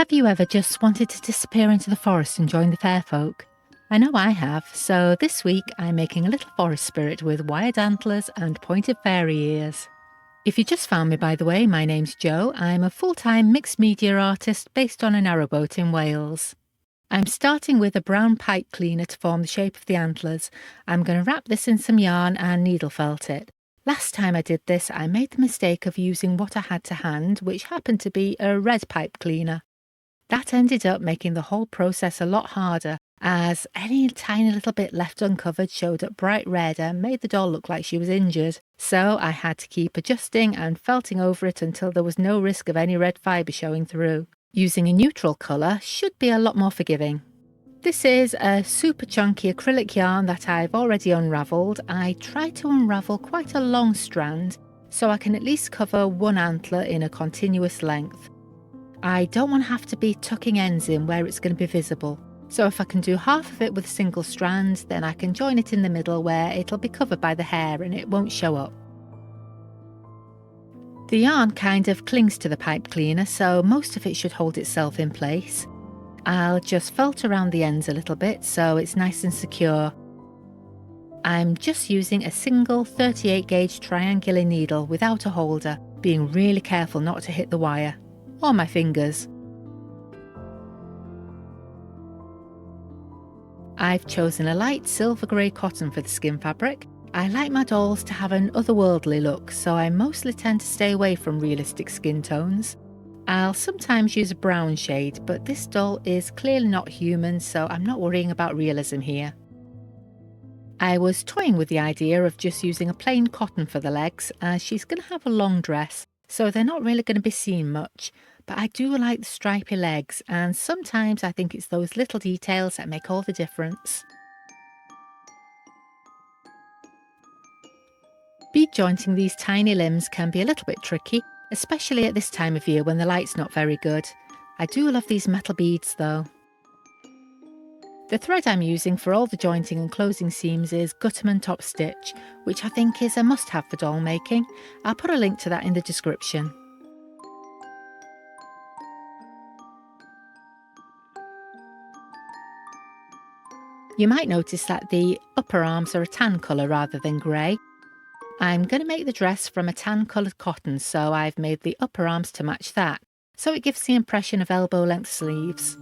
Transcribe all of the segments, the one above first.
Have you ever just wanted to disappear into the forest and join the fair folk? I know I have, so this week I'm making a little forest spirit with wired antlers and pointed fairy ears. If you just found me, by the way, my name's Jo. I'm a full-time mixed media artist based on a narrowboat in Wales. I'm starting with a brown pipe cleaner to form the shape of the antlers. I'm going to wrap this in some yarn and needle felt it. Last time I did this, I made the mistake of using what I had to hand, which happened to be a red pipe cleaner. That ended up making the whole process a lot harder, as any tiny little bit left uncovered showed up bright red and made the doll look like she was injured. So I had to keep adjusting and felting over it until there was no risk of any red fibre showing through. Using a neutral colour should be a lot more forgiving. This is a super chunky acrylic yarn that I've already unravelled. I tried to unravel quite a long strand so I can at least cover one antler in a continuous length. I don't want to have to be tucking ends in where it's going to be visible. So if I can do half of it with a single strand, then I can join it in the middle where it'll be covered by the hair and it won't show up. The yarn kind of clings to the pipe cleaner, so most of it should hold itself in place. I'll just felt around the ends a little bit so it's nice and secure. I'm just using a single 38 gauge triangular needle without a holder, being really careful not to hit the wire. Or my fingers. I've chosen a light silver grey cotton for the skin fabric. I like my dolls to have an otherworldly look, so I mostly tend to stay away from realistic skin tones. I'll sometimes use a brown shade, but this doll is clearly not human, so I'm not worrying about realism here. I was toying with the idea of just using a plain cotton for the legs, as she's going to have a long dress, so they're not really going to be seen much. But I do like the stripy legs, and sometimes I think it's those little details that make all the difference. Bead jointing these tiny limbs can be a little bit tricky, especially at this time of year when the light's not very good. I do love these metal beads though. The thread I'm using for all the jointing and closing seams is Gutterman Top Stitch, which I think is a must-have for doll making. I'll put a link to that in the description. You might notice that the upper arms are a tan colour rather than grey. I'm going to make the dress from a tan coloured cotton, so I've made the upper arms to match that, so it gives the impression of elbow length sleeves.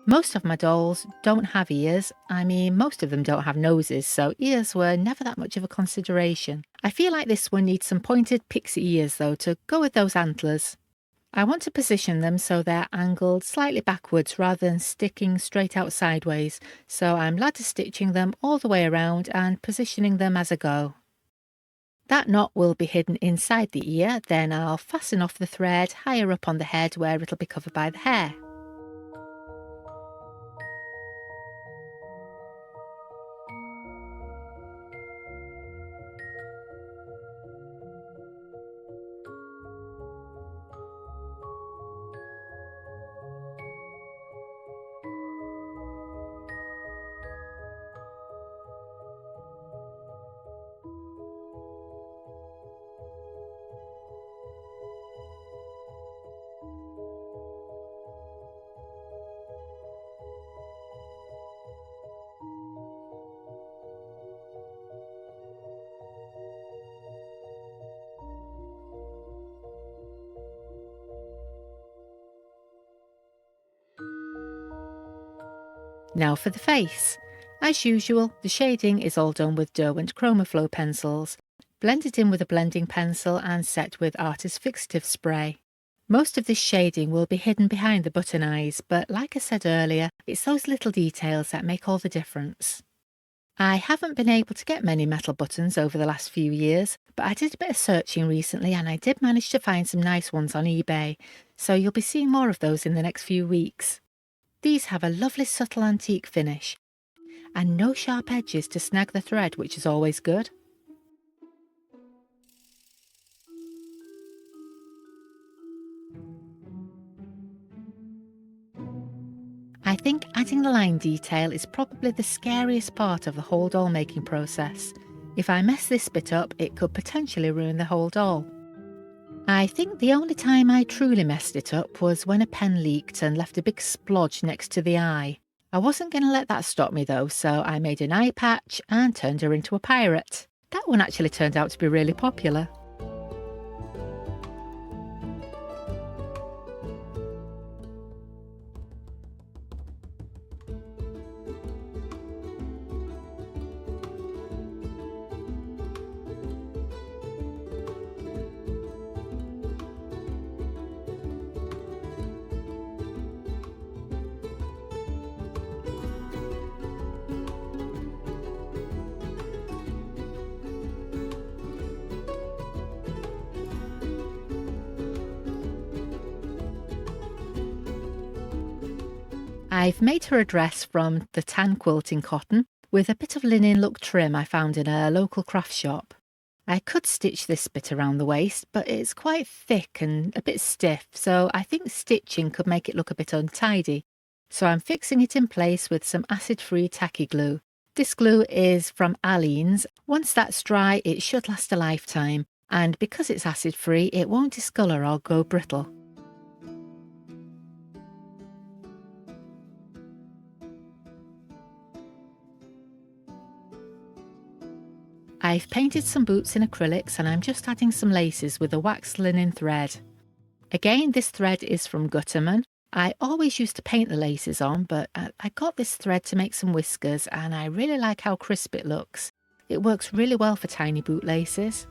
Most of my dolls don't have ears. I mean, most of them don't have noses, so ears were never that much of a consideration. I feel like this one needs some pointed pixie ears though to go with those antlers. I want to position them so they're angled slightly backwards rather than sticking straight out sideways, so I'm ladder stitching them all the way around and positioning them as I go. That knot will be hidden inside the ear, then I'll fasten off the thread higher up on the head where it'll be covered by the hair. Now for the face. As usual, the shading is all done with Derwent Chroma Flow pencils. Blend it in with a blending pencil and set with Artist Fixative Spray. Most of this shading will be hidden behind the button eyes, but like I said earlier, it's those little details that make all the difference. I haven't been able to get many metal buttons over the last few years, but I did a bit of searching recently and I did manage to find some nice ones on eBay, so you'll be seeing more of those in the next few weeks. These have a lovely subtle antique finish, and no sharp edges to snag the thread, which is always good. I think adding the line detail is probably the scariest part of the whole doll making process. If I mess this bit up, it could potentially ruin the whole doll. I think the only time I truly messed it up was when a pen leaked and left a big splodge next to the eye. I wasn't going to let that stop me though, so I made an eye patch and turned her into a pirate. That one actually turned out to be really popular. I've made her a dress from the tan quilting cotton with a bit of linen look trim I found in a local craft shop. I could stitch this bit around the waist, but it's quite thick and a bit stiff, so I think stitching could make it look a bit untidy. So I'm fixing it in place with some acid-free tacky glue. This glue is from Aleene's. Once that's dry, it should last a lifetime, and because it's acid-free, it won't discolour or go brittle. I've painted some boots in acrylics and I'm just adding some laces with a waxed linen thread. Again, this thread is from Gutterman. I always used to paint the laces on, but I got this thread to make some whiskers and I really like how crisp it looks. It works really well for tiny boot laces.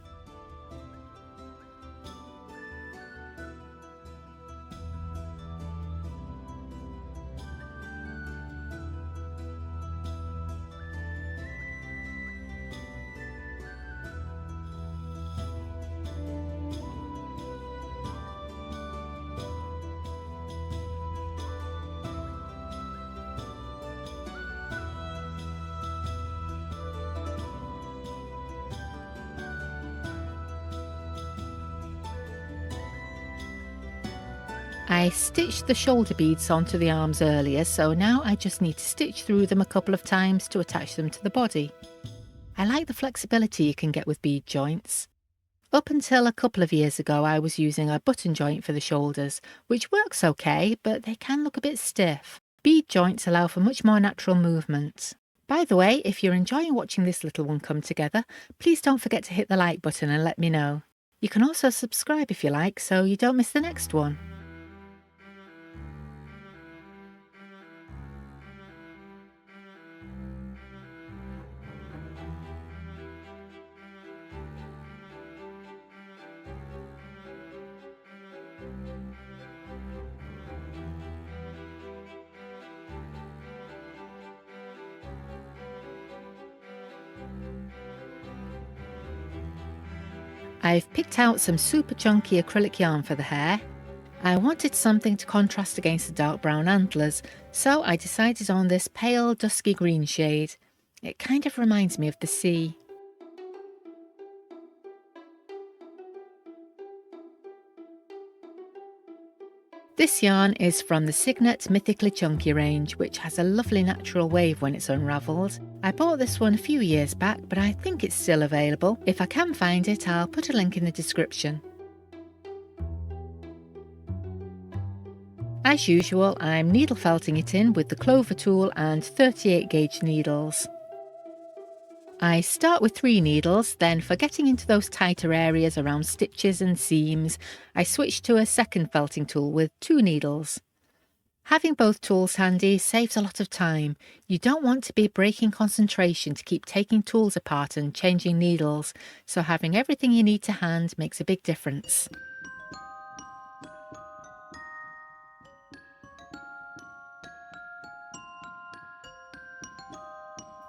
I stitched the shoulder beads onto the arms earlier, so now I just need to stitch through them a couple of times to attach them to the body. I like the flexibility you can get with bead joints. Up until a couple of years ago I was using a button joint for the shoulders, which works okay, but they can look a bit stiff. Bead joints allow for much more natural movement. By the way, if you're enjoying watching this little one come together, please don't forget to hit the like button and let me know. You can also subscribe if you like, so you don't miss the next one. I've picked out some super chunky acrylic yarn for the hair. I wanted something to contrast against the dark brown antlers, so I decided on this pale dusky green shade. It kind of reminds me of the sea. This yarn is from the Signet Mythically Chunky range, which has a lovely natural wave when it's unravelled. I bought this one a few years back, but I think it's still available. If I can find it, I'll put a link in the description. As usual, I'm needle felting it in with the clover tool and 38 gauge needles. I start with 3 needles, then for getting into those tighter areas around stitches and seams, I switch to a second felting tool with 2 needles. Having both tools handy saves a lot of time. You don't want to be breaking concentration to keep taking tools apart and changing needles, so having everything you need to hand makes a big difference.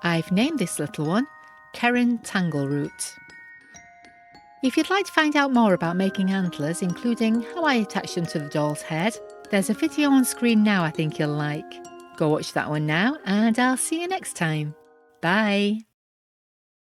I've named this little one Keren Tangleroot. If you'd like to find out more about making antlers, including how I attach them to the doll's head, there's a video on screen now I think you'll like. Go watch that one now, and I'll see you next time. Bye!